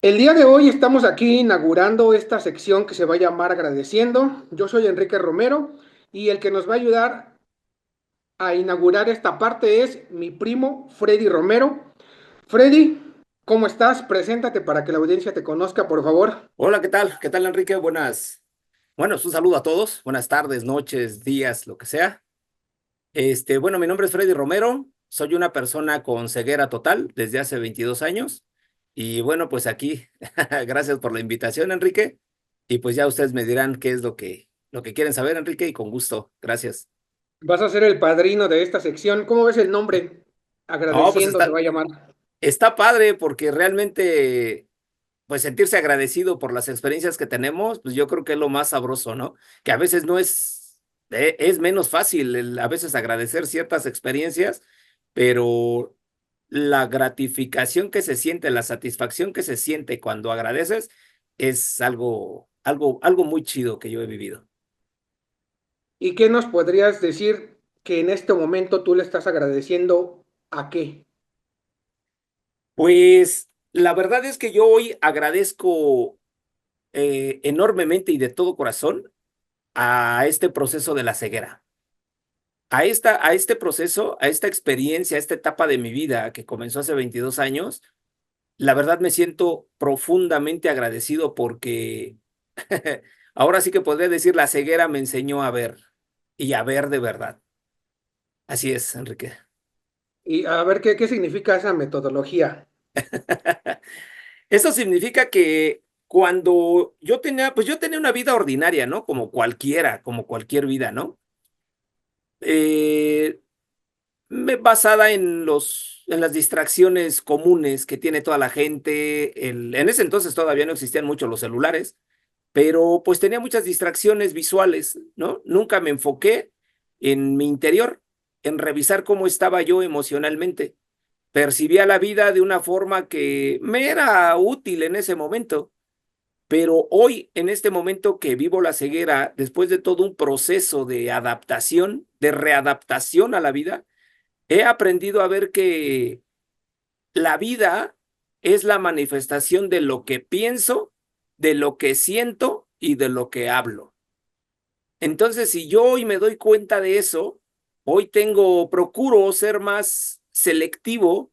El día de hoy estamos aquí inaugurando esta sección que se va a llamar Agradeciendo. Yo soy Enrique Romero y el que nos va a ayudar a inaugurar esta parte es mi primo Freddy Romero. Freddy, ¿cómo estás? Preséntate para que la audiencia te conozca, por favor. Hola, ¿qué tal? ¿Qué tal, Enrique? Bueno, un saludo a todos. Buenas tardes, noches, días, lo que sea. Bueno, mi nombre es Freddy Romero. Soy una persona con ceguera total desde hace 22 años. Y bueno, pues aquí, gracias por la invitación, Enrique. Y pues ya ustedes me dirán qué es lo que quieren saber, Enrique, y con gusto. Gracias. Vas a ser el padrino de esta sección. ¿Cómo ves el nombre? No, pues Agradeciendo se está, va a llamar. está padre porque realmente pues sentirse agradecido por las experiencias que tenemos, pues yo creo que es lo más sabroso, ¿no? Que a veces no es, es menos fácil a veces agradecer ciertas experiencias, pero la gratificación que se siente, la satisfacción que se siente cuando agradeces es algo muy chido que yo he vivido. ¿Y qué nos podrías decir que en este momento tú le estás agradeciendo a qué? Pues la verdad es que yo hoy agradezco enormemente y de todo corazón a este proceso de la ceguera. A este proceso, a esta experiencia, a esta etapa de mi vida que comenzó hace 22 años, la verdad me siento profundamente agradecido porque ahora sí que podría decir la ceguera me enseñó a ver y a ver de verdad. Así es, Enrique. Y a ver qué significa esa metodología. Eso significa que cuando pues yo tenía una vida ordinaria, ¿no? Como cualquiera, como cualquier vida, ¿no? Eh, basada en en las distracciones comunes que tiene toda la gente. En ese entonces todavía no existían mucho los celulares, pero pues tenía muchas distracciones visuales, ¿no? Nunca me enfoqué en mi interior, en revisar cómo estaba yo emocionalmente. Percibía la vida de una forma que me era útil en ese momento, pero hoy, en este momento que vivo la ceguera, después de todo un proceso de adaptación, de readaptación a la vida, he aprendido a ver que la vida es la manifestación de lo que pienso, de lo que siento y de lo que hablo. Entonces, si yo hoy me doy cuenta de eso, procuro ser más selectivo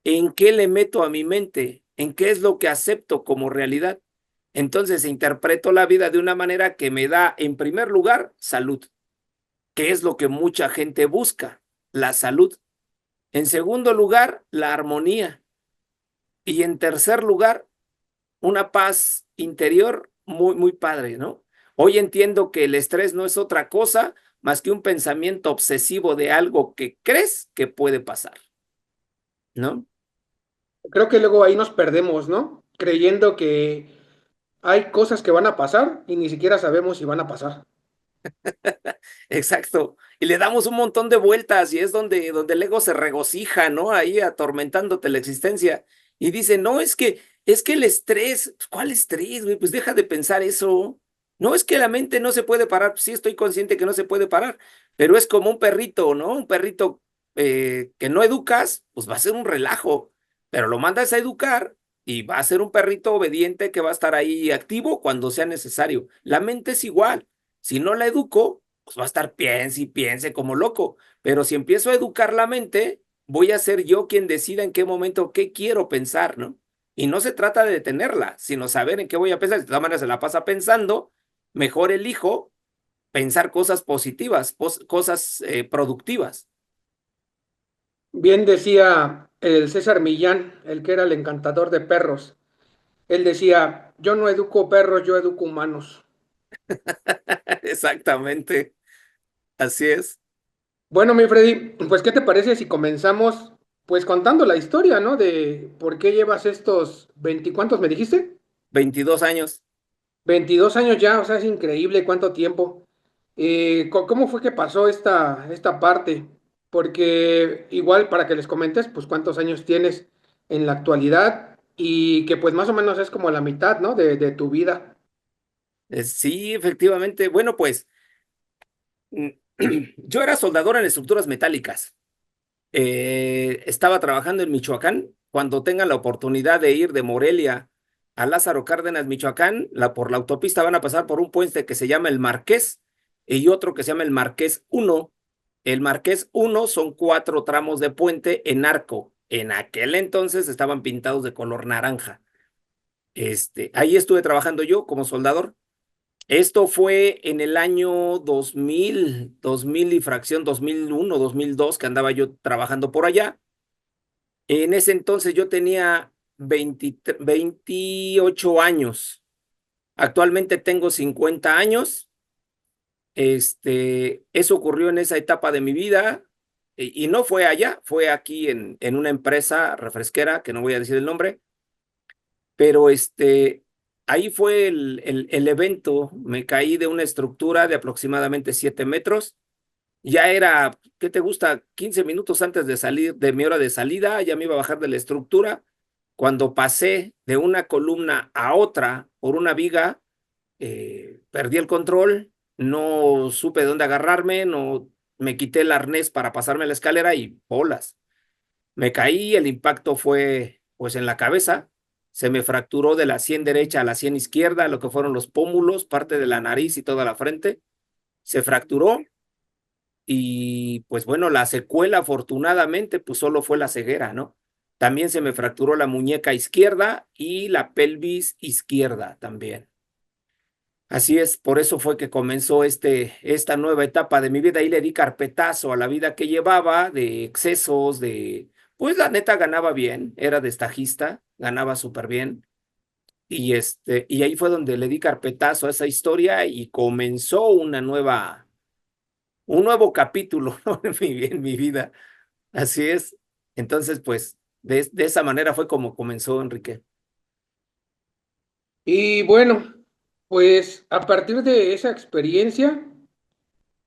en qué le meto a mi mente, en qué es lo que acepto como realidad. Entonces, interpreto la vida de una manera que me da, en primer lugar, salud, que es lo que mucha gente busca, la salud. En segundo lugar, la armonía. Y en tercer lugar, una paz interior muy, muy padre, ¿no? Hoy entiendo que el estrés no es otra cosa más que un pensamiento obsesivo de algo que crees que puede pasar, ¿no? Creo que luego ahí nos perdemos, ¿no? Creyendo que hay cosas que van a pasar y ni siquiera sabemos si van a pasar. Exacto. Y le damos un montón de vueltas y es donde el ego se regocija, ¿no? Ahí atormentándote la existencia. Y dice, no, es que el estrés, pues, ¿cuál estrés, güey? Pues deja de pensar eso. No es que la mente no se puede parar, sí estoy consciente que no se puede parar, pero es como un perrito, ¿no? Un perrito que no educas, pues va a ser un relajo, pero lo mandas a educar y va a ser un perrito obediente que va a estar ahí activo cuando sea necesario. La mente es igual. Si no la educo, pues va a estar piense y piense como loco. Pero si empiezo a educar la mente, voy a ser yo quien decida en qué momento qué quiero pensar, ¿no? Y no se trata de detenerla, sino saber en qué voy a pensar. Si de todas maneras se la pasa pensando, mejor elijo pensar cosas positivas, cosas productivas. Bien decía el César Millán, el que era el encantador de perros. Él decía, yo no educo perros, yo educo humanos. Exactamente, así es. Bueno, mi Freddy, pues ¿qué te parece si comenzamos pues contando la historia, ¿no? De por qué llevas estos 20, ¿cuántos me dijiste? 22 años. 22 años ya, o sea, es increíble cuánto tiempo. ¿Cómo fue que pasó esta parte? Porque igual para que les comentes, pues cuántos años tienes en la actualidad y que pues más o menos es como la mitad, ¿no? De tu vida. Sí, efectivamente. Bueno, pues yo era soldador en estructuras metálicas. Estaba trabajando en Michoacán. Cuando tengan la oportunidad de ir de Morelia a Lázaro Cárdenas, Michoacán, por la autopista van a pasar por un puente que se llama el Marqués y otro que se llama el Marqués uno. El Marqués uno son 4 tramos de puente en arco. En aquel entonces estaban pintados de color naranja. Ahí estuve trabajando yo como soldador. Esto fue en el año 2000 y fracción 2001, 2002, que andaba yo trabajando por allá. En ese entonces yo tenía 28 años. Actualmente tengo 50 años. Eso ocurrió en esa etapa de mi vida y no fue allá, fue aquí en una empresa refresquera, que no voy a decir el nombre, pero ahí fue el evento. Me caí de una estructura de aproximadamente 7 metros. Ya era, ¿qué te gusta? 15 minutos antes de salir, de mi hora de salida, ya me iba a bajar de la estructura. Cuando pasé de una columna a otra por una viga, perdí el control, no supe dónde agarrarme, no me quité el arnés para pasarme la escalera y bolas. Me caí, el impacto fue pues en la cabeza, se me fracturó de la sien derecha a la sien izquierda, lo que fueron los pómulos, parte de la nariz y toda la frente, se fracturó y pues bueno, la secuela afortunadamente pues solo fue la ceguera, ¿no? También se me fracturó la muñeca izquierda y la pelvis izquierda también. Así es, por eso fue que comenzó esta nueva etapa de mi vida y le di carpetazo a la vida que llevaba de excesos, pues la neta ganaba bien, era destajista, ganaba súper bien. Y ahí fue donde le di carpetazo a esa historia y comenzó un nuevo capítulo, ¿no? En mi vida. Así es. Entonces, pues, de esa manera fue como comenzó, Enrique. Y bueno, pues a partir de esa experiencia,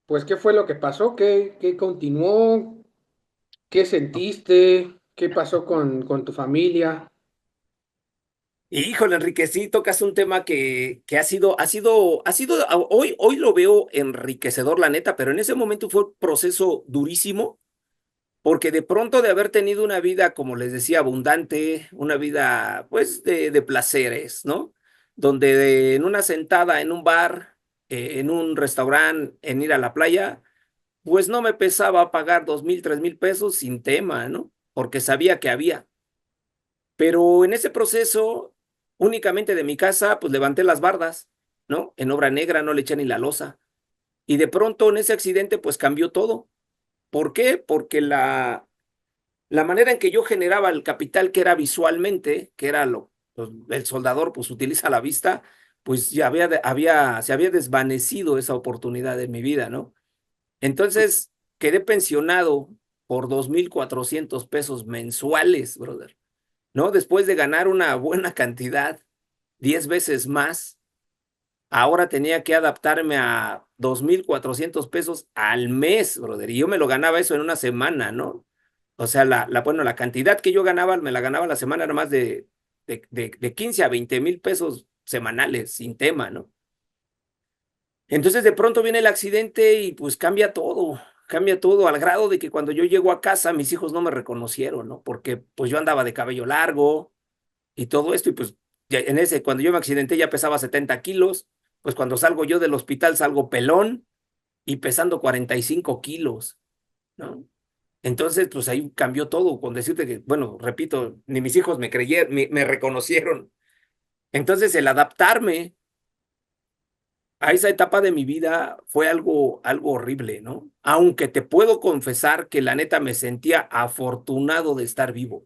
pues ¿qué fue lo que pasó? ¿Qué continuó? ¿Qué sentiste? ¿Qué pasó con tu familia? Híjole, Enrique, sí tocas un tema que hoy lo veo enriquecedor, la neta, pero en ese momento fue un proceso durísimo, porque de pronto de haber tenido una vida, como les decía, abundante, una vida, pues, de placeres, ¿no? En una sentada, en un bar, en un restaurante, en ir a la playa, pues no me pesaba pagar 2,000, 3,000 pesos sin tema, ¿no? Porque sabía que había. Pero en ese proceso, únicamente de mi casa, pues levanté las bardas, ¿no? En obra negra, no le eché ni la losa. Y de pronto en ese accidente, pues cambió todo. ¿Por qué? Porque la manera en que yo generaba el capital, que era visualmente, que era pues, el soldador, pues utiliza la vista, pues ya se había desvanecido esa oportunidad de mi vida, ¿no? Entonces quedé pensionado por 2,400 pesos mensuales, brother. ¿No? Después de ganar una buena cantidad, 10 veces más, ahora tenía que adaptarme a 2,400 pesos al mes, brother. Y yo me lo ganaba eso en una semana, ¿no? O sea, bueno, la cantidad que yo ganaba, me la ganaba a la semana, era más de 15 a 20,000 pesos semanales, sin tema, ¿no? Entonces de pronto viene el accidente y pues cambia todo al grado de que cuando yo llego a casa, mis hijos no me reconocieron, ¿no? Porque pues yo andaba de cabello largo, y todo esto, y pues cuando yo me accidenté ya pesaba 70 kilos, pues cuando salgo yo del hospital salgo pelón y pesando 45 kilos, ¿no? Entonces, pues ahí cambió todo, con decirte que, bueno, repito, ni mis hijos me creyeron, me reconocieron. Entonces, el adaptarme a esa etapa de mi vida fue algo horrible, ¿no? Aunque te puedo confesar que la neta me sentía afortunado de estar vivo.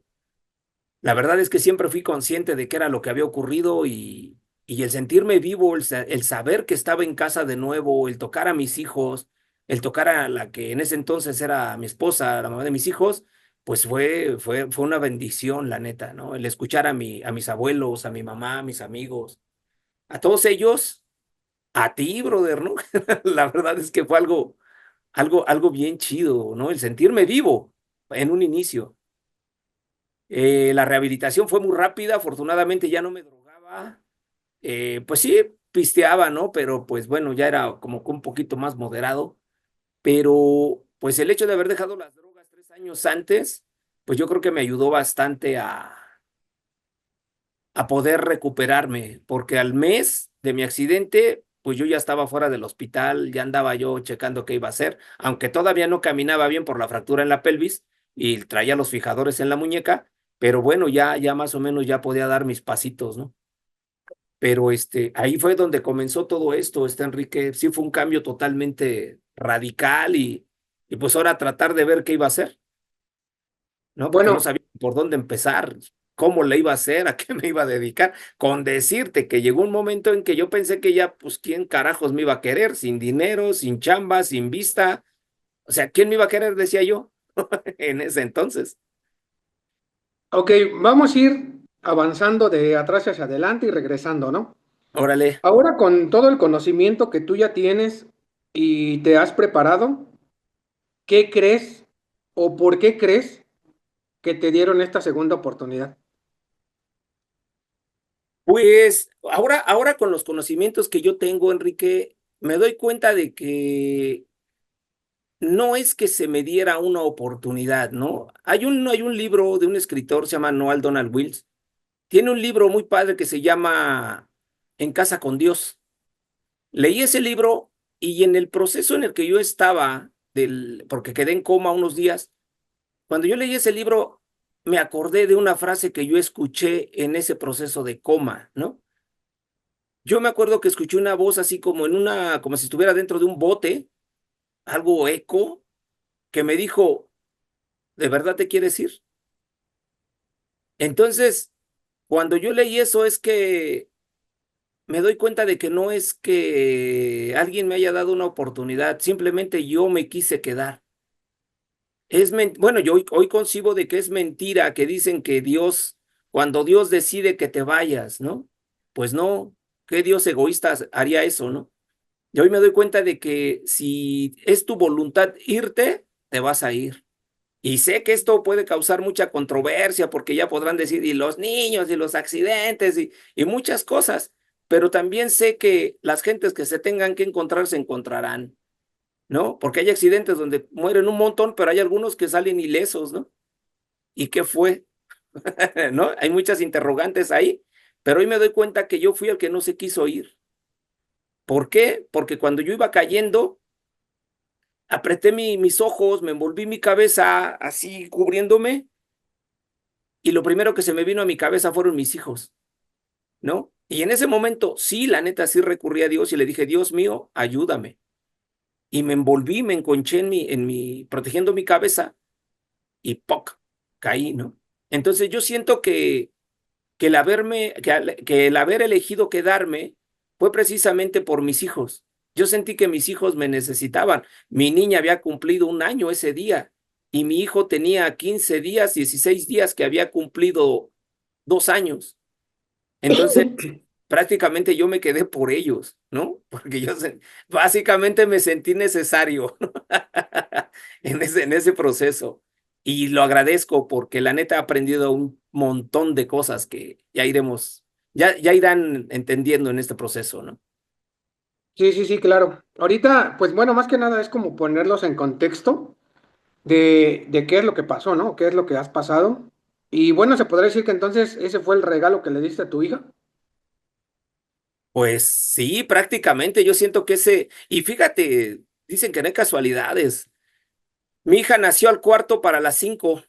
La verdad es que siempre fui consciente de qué era lo que había ocurrido y el sentirme vivo, el saber que estaba en casa de nuevo, el tocar a mis hijos, el tocar a la que en ese entonces era mi esposa, la mamá de mis hijos, pues fue una bendición, la neta, ¿no? El escuchar a mis abuelos, a mi mamá, a mis amigos, a todos ellos, a ti, brother, ¿no? La verdad es que fue algo bien chido, ¿no? El sentirme vivo en un inicio. La rehabilitación fue muy rápida, afortunadamente ya no me drogaba. Pues sí, pisteaba, ¿no? Pero pues bueno, ya era como que un poquito más moderado. Pero pues el hecho de haber dejado las drogas años antes, pues yo creo que me ayudó bastante a poder recuperarme, porque al mes de mi accidente, pues yo ya estaba fuera del hospital, ya andaba yo checando qué iba a hacer, aunque todavía no caminaba bien por la fractura en la pelvis y traía los fijadores en la muñeca, pero bueno, ya más o menos ya podía dar mis pasitos, ¿no? Pero ahí fue donde comenzó todo esto, Enrique. Sí fue un cambio totalmente radical y pues ahora tratar de ver qué iba a hacer, ¿no? Porque no Bueno, sabía por dónde empezar, cómo le iba a hacer, a qué me iba a dedicar. Con decirte que llegó un momento en que yo pensé que ya, pues, ¿quién carajos me iba a querer? Sin dinero, sin chamba, sin vista. O sea, ¿quién me iba a querer? Decía yo en ese entonces. ok, vamos a ir avanzando de atrás hacia adelante y regresando, ¿no? Órale. Ahora con todo el conocimiento que tú ya tienes y te has preparado, ¿qué crees o por qué crees que te dieron esta segunda oportunidad? Pues ahora con los conocimientos que yo tengo, Enrique, me doy cuenta de que no es que se me diera una oportunidad, ¿no? Hay un libro de un escritor, se llama Noah Donald Wills. Tiene un libro muy padre que se llama En casa con Dios. Leí ese libro y en el proceso en el que yo estaba, porque quedé en coma unos días, cuando yo leí ese libro, me acordé de una frase que yo escuché en ese proceso de coma, ¿no? Yo me acuerdo que escuché una voz así como si estuviera dentro de un bote, algo eco, que me dijo, ¿de verdad te quieres ir? Entonces, cuando yo leí eso es que me doy cuenta de que no es que alguien me haya dado una oportunidad, simplemente yo me quise quedar. Bueno, yo hoy concibo de que es mentira que dicen que Dios, cuando Dios decide que te vayas, ¿no? Pues no, ¿qué Dios egoísta haría eso, no? Y hoy me doy cuenta de que si es tu voluntad irte, te vas a ir. Y sé que esto puede causar mucha controversia porque ya podrán decir, y los niños, y los accidentes, y muchas cosas, pero también sé que las gentes que se tengan que encontrar se encontrarán, ¿no? Porque hay accidentes donde mueren un montón, pero hay algunos que salen ilesos, ¿no? ¿Y qué fue? ¿No? Hay muchas interrogantes ahí, pero hoy me doy cuenta que yo fui el que no se quiso ir. ¿Por qué? Porque cuando yo iba cayendo, apreté mis ojos, me envolví mi cabeza así cubriéndome y lo primero que se me vino a mi cabeza fueron mis hijos, ¿no? Y en ese momento, sí, la neta, sí recurrí a Dios y le dije, Dios mío, ayúdame. Y me envolví, me enconché protegiendo mi cabeza y ¡poc! Caí, ¿no? Entonces yo siento que el haber elegido quedarme fue precisamente por mis hijos. Yo sentí que mis hijos me necesitaban. Mi niña había cumplido un año ese día y mi hijo tenía 15 días, 16 días que había cumplido 2 años. Entonces, prácticamente yo me quedé por ellos, ¿no? Porque básicamente me sentí necesario en ese proceso. Y lo agradezco porque la neta he aprendido un montón de cosas que ya irán entendiendo en este proceso, ¿no? Sí, sí, sí, claro. Ahorita, pues bueno, más que nada es como ponerlos en contexto de qué es lo que pasó, ¿no? ¿Qué es lo que has pasado? Y bueno, se podría decir que entonces ese fue el regalo que le diste a tu hija. Pues sí, prácticamente yo siento y fíjate, dicen que no hay casualidades. Mi hija nació al cuarto para las 5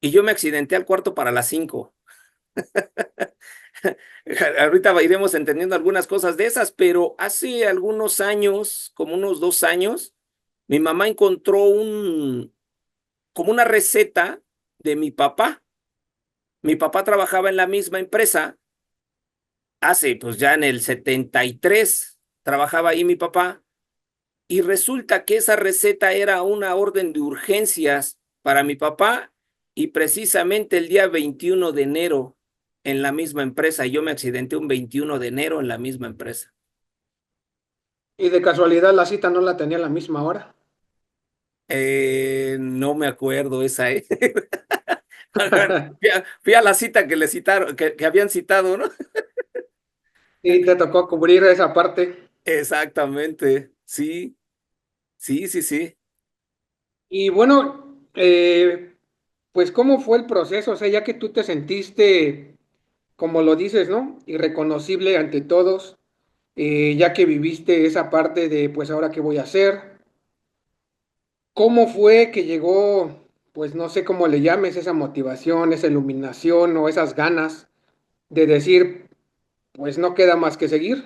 y yo me accidenté al cuarto para las 5. Ahorita iremos entendiendo algunas cosas de esas, pero hace algunos años, como unos 2 años, mi mamá encontró como una receta de mi papá. Mi papá trabajaba en la misma empresa pues ya en el 73 trabajaba ahí mi papá y resulta que esa receta era una orden de urgencias para mi papá y precisamente el día 21 de enero en la misma empresa. Yo me accidenté un 21 de enero en la misma empresa. Y de casualidad la cita no la tenía a la misma hora. No me acuerdo esa, ¿eh? Fui a la cita que le citaron, que habían citado, ¿no? Y te tocó cubrir esa parte. Exactamente. Sí, sí, sí, sí. Y bueno, eh, pues ¿cómo fue el proceso? O sea, ya que tú te sentiste, como lo dices, ¿no? Irreconocible ante todos, ya que viviste esa parte de, pues ahora qué voy a hacer. ¿Cómo fue que llegó, pues no sé cómo le llames, esa motivación, esa iluminación o esas ganas de decir, pues no queda más que seguir?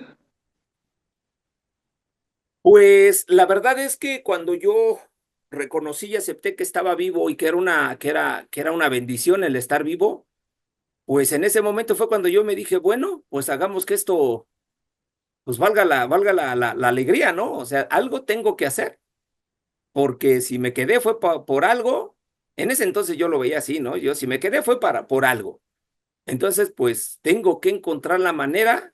Pues la verdad es que cuando yo reconocí y acepté que estaba vivo y que era una bendición el estar vivo, pues en ese momento fue cuando yo me dije, bueno, pues hagamos que esto, pues valga la alegría, ¿no? O sea, algo tengo que hacer, porque si me quedé fue por algo. En ese entonces yo lo veía así, ¿no? Yo si me quedé fue por algo. Entonces, pues tengo que encontrar la manera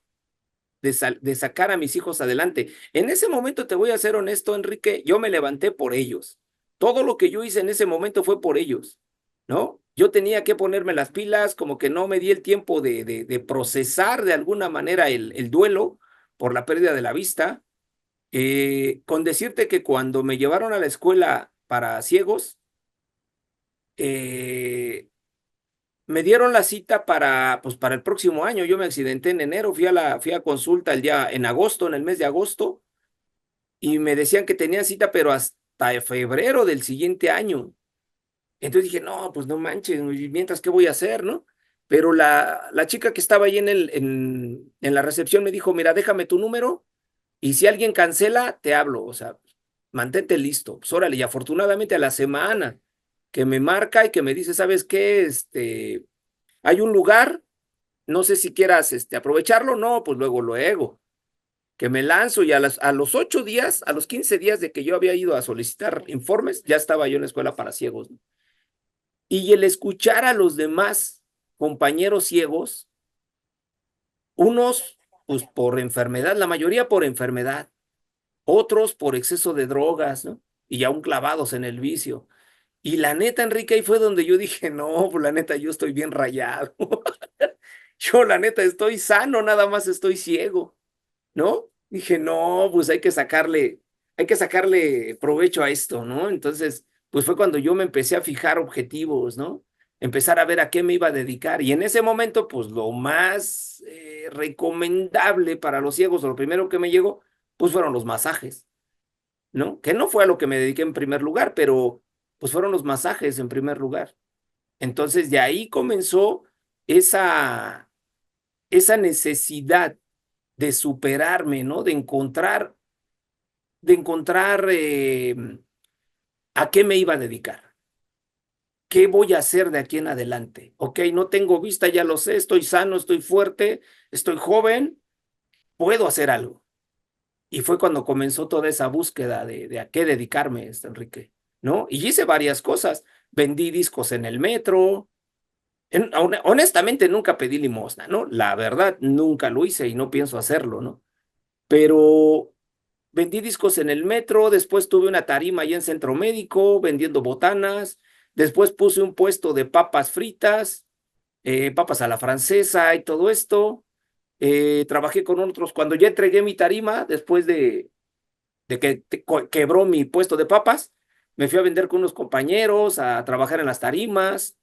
de sacar a mis hijos adelante. En ese momento, te voy a ser honesto, Enrique, yo me levanté por ellos. Todo lo que yo hice en ese momento fue por ellos, ¿no? Yo tenía que ponerme las pilas, como que no me di el tiempo de procesar de alguna manera el duelo por la pérdida de la vista. Con decirte que cuando me llevaron a la escuela para ciegos, eh, me dieron la cita para, pues, para el próximo año. Yo me accidenté en enero, fui a consulta el día en agosto, en el mes de agosto, y me decían que tenía cita, pero hasta febrero del siguiente año. Entonces dije, no, pues no manches, y mientras, ¿qué voy a hacer, no? Pero la chica que estaba ahí en la recepción me dijo, mira, déjame tu número y si alguien cancela, te hablo. O sea, mantente listo. Pues órale, y afortunadamente a la semana que me marca y que me dice, ¿sabes qué? Hay un lugar, no sé si quieras aprovecharlo, no, pues luego, que me lanzo y a los 8 días, a los 15 días de que yo había ido a solicitar informes, ya estaba yo en la escuela para ciegos, ¿no? Y el escuchar a los demás compañeros ciegos, unos pues por enfermedad, la mayoría por enfermedad, otros por exceso de drogas, ¿no? Y aún clavados en el vicio. Y la neta, Enrique, ahí fue donde yo dije, no, pues la neta, yo estoy bien rayado. Yo la neta estoy sano, nada más estoy ciego. ¿No? Dije, no, pues hay que sacarle provecho a esto, ¿no? Entonces, pues fue cuando yo me empecé a fijar objetivos, ¿no? Empezar a ver a qué me iba a dedicar. Y en ese momento, pues lo más recomendable para los ciegos, o lo primero que me llegó, pues fueron los masajes, ¿no? Que no fue a lo que me dediqué en primer lugar, pero pues fueron los masajes en primer lugar. Entonces, de ahí comenzó esa, esa necesidad de superarme, ¿no? De encontrar a qué me iba a dedicar, qué voy a hacer de aquí en adelante. Ok, no tengo vista, ya lo sé, estoy sano, estoy fuerte, estoy joven, puedo hacer algo. Y fue cuando comenzó toda esa búsqueda de a qué dedicarme, Enrique, ¿no? Y hice varias cosas. Vendí discos en el metro. Honestamente, nunca pedí limosna, ¿no? La verdad, nunca lo hice y no pienso hacerlo, ¿no? Pero vendí discos en el metro, después tuve una tarima ahí en Centro Médico vendiendo botanas, después puse un puesto de papas fritas, papas a la francesa y todo esto. Trabajé con otros, cuando ya entregué mi tarima, después de que quebró mi puesto de papas, me fui a vender con unos compañeros, a trabajar en las tarimas.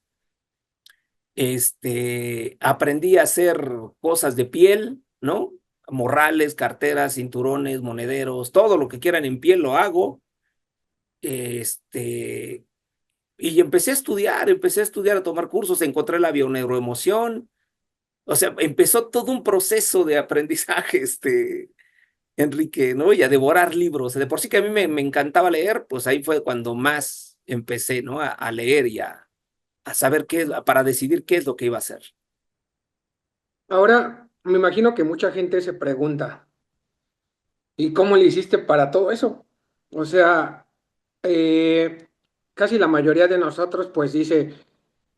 Aprendí a hacer cosas de piel, ¿no? Morrales, carteras, cinturones, monederos, todo lo que quieran en piel lo hago. Este, y empecé a estudiar, a tomar cursos, encontré la bioneuroemoción. O sea, empezó todo un proceso de aprendizaje, Enrique, ¿no? Y a devorar libros. De por sí que a mí me encantaba leer, pues ahí fue cuando más empecé, ¿no? A leer y a saber qué es, para decidir qué es lo que iba a hacer. Ahora, me imagino que mucha gente se pregunta, ¿y cómo le hiciste para todo eso? O sea, casi la mayoría de nosotros pues dice,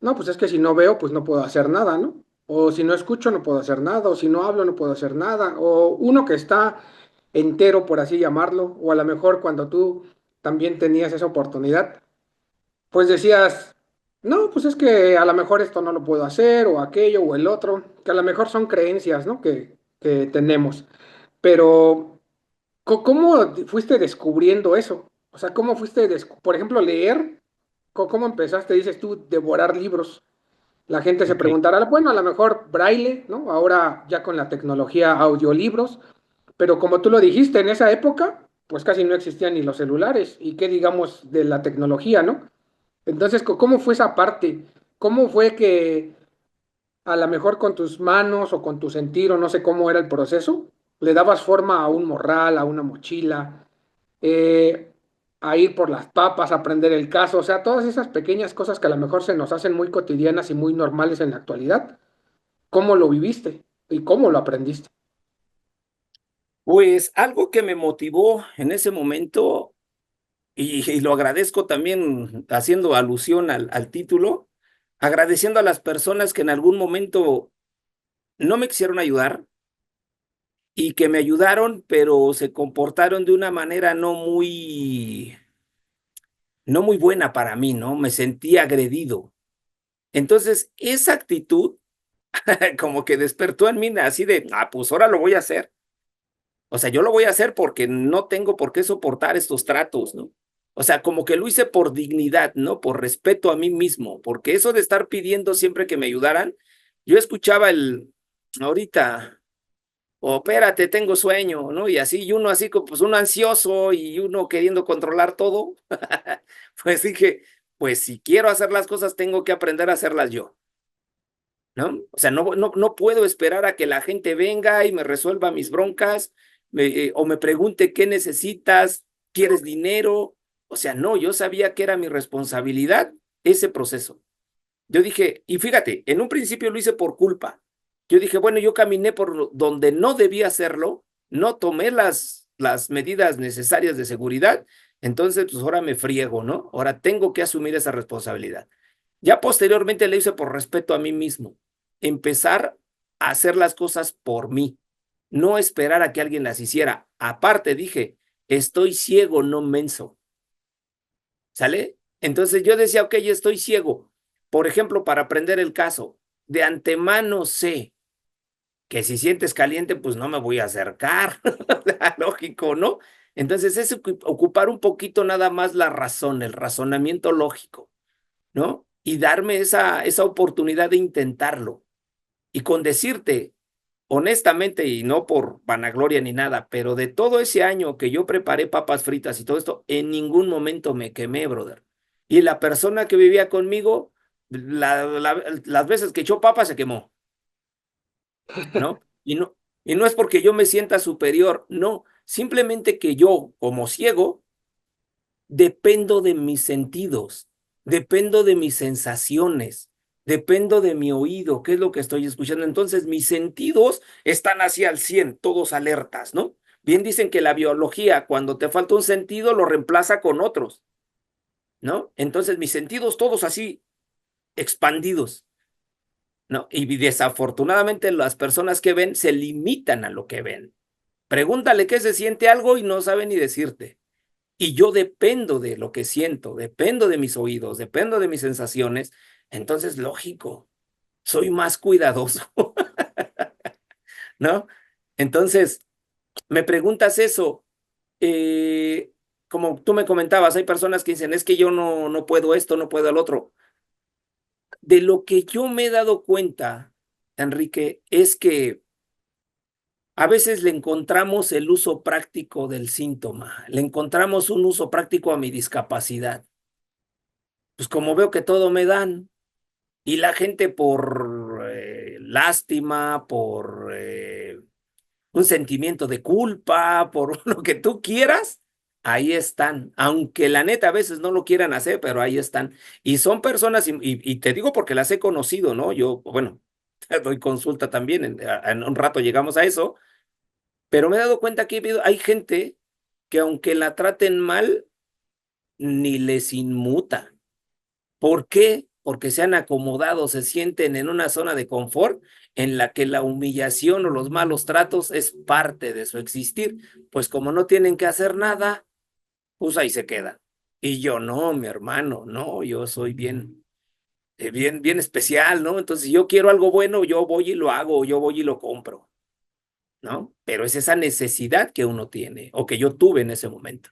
no, pues es que si no veo, pues no puedo hacer nada, ¿no? O si no escucho, no puedo hacer nada, o si no hablo, no puedo hacer nada, o uno que está entero, por así llamarlo, o a lo mejor cuando tú también tenías esa oportunidad, pues decías, no, pues es que a lo mejor esto no lo puedo hacer, o aquello, o el otro, que a lo mejor son creencias, ¿no? Que tenemos. Pero, ¿cómo fuiste descubriendo eso? O sea, ¿cómo fuiste, por ejemplo, leer? ¿Cómo empezaste, dices tú, devorar libros? La gente se Ok. preguntará, bueno, a lo mejor braille, ¿no? Ahora ya con la tecnología audiolibros, pero como tú lo dijiste, en esa época, pues casi no existían ni los celulares, y qué digamos de la tecnología, ¿no? Entonces, ¿cómo fue esa parte? ¿Cómo fue que a lo mejor con tus manos o con tu sentir o no sé cómo era el proceso, le dabas forma a un morral, a una mochila, eh, a ir por las papas, a aprender el caso, o sea, todas esas pequeñas cosas que a lo mejor se nos hacen muy cotidianas y muy normales en la actualidad? ¿Cómo lo viviste y cómo lo aprendiste? Pues algo que me motivó en ese momento, y lo agradezco también haciendo alusión al título, agradeciendo a las personas que en algún momento no me quisieron ayudar y que me ayudaron, pero se comportaron de una manera no muy buena para mí, ¿no? Me sentí agredido. Entonces, esa actitud como que despertó en mí así de, pues ahora lo voy a hacer. O sea, yo lo voy a hacer porque no tengo por qué soportar estos tratos, ¿no? O sea, como que lo hice por dignidad, ¿no? Por respeto a mí mismo, porque eso de estar pidiendo siempre que me ayudaran, yo escuchaba ahorita, o espérate, tengo sueño, ¿no? Y así, y uno así, pues uno ansioso y uno queriendo controlar todo, pues dije, pues si quiero hacer las cosas, tengo que aprender a hacerlas yo, ¿no? O sea, no puedo esperar a que la gente venga y me resuelva mis broncas, o me pregunte qué necesitas, ¿quieres dinero? O sea, no, yo sabía que era mi responsabilidad ese proceso. Yo dije, y fíjate, en un principio lo hice por culpa. Yo dije, bueno, yo caminé por donde no debía hacerlo, no tomé las medidas necesarias de seguridad, entonces pues ahora me friego, ¿no? Ahora tengo que asumir esa responsabilidad. Ya posteriormente le hice por respeto a mí mismo, empezar a hacer las cosas por mí, no esperar a que alguien las hiciera. Aparte dije, estoy ciego, no menso, ¿sale? Entonces yo decía, ok, estoy ciego. Por ejemplo, para aprender el caso, de antemano sé que si sientes caliente, pues no me voy a acercar. Lógico, ¿no? Entonces es ocupar un poquito nada más la razón, el razonamiento lógico, ¿no? Y darme esa oportunidad de intentarlo. Y con decirte, honestamente, y no por vanagloria ni nada, pero de todo ese año que yo preparé papas fritas y todo esto, en ningún momento me quemé, brother. Y la persona que vivía conmigo, las veces que echó papas se quemó, ¿no? Y no es porque yo me sienta superior, no, simplemente que yo, como ciego, dependo de mis sentidos, dependo de mis sensaciones, dependo de mi oído, qué es lo que estoy escuchando. Entonces, mis sentidos están así al 100, todos alertas, ¿no? Bien dicen que la biología, cuando te falta un sentido, lo reemplaza con otros, ¿no? Entonces, mis sentidos todos así expandidos, ¿no? Y desafortunadamente las personas que ven se limitan a lo que ven. Pregúntale qué se siente algo y no sabe ni decirte. Y yo dependo de lo que siento, dependo de mis oídos, dependo de mis sensaciones, entonces lógico, soy más cuidadoso, ¿no? Entonces, me preguntas eso, eh, como tú me comentabas, hay personas que dicen, es que yo no puedo esto, no puedo el otro. De lo que yo me he dado cuenta, Enrique, es que a veces le encontramos el uso práctico del síntoma, le encontramos un uso práctico a mi discapacidad. Pues como veo que todo me dan, y la gente por lástima, por un sentimiento de culpa, por lo que tú quieras, ahí están. Aunque la neta a veces no lo quieran hacer, pero ahí están. Y son personas, y te digo porque las he conocido, ¿no? Yo, bueno, doy consulta también, en un rato llegamos a eso, pero me he dado cuenta que hay gente que aunque la traten mal, ni les inmuta. ¿Por qué? Porque se han acomodado, se sienten en una zona de confort en la que la humillación o los malos tratos es parte de su existir. Pues como no tienen que hacer nada, pues ahí se quedan. Y yo no, mi hermano, no, yo soy bien especial, ¿no? Entonces, si yo quiero algo bueno, yo voy y lo hago, yo voy y lo compro, ¿no? Pero es esa necesidad que uno tiene o que yo tuve en ese momento.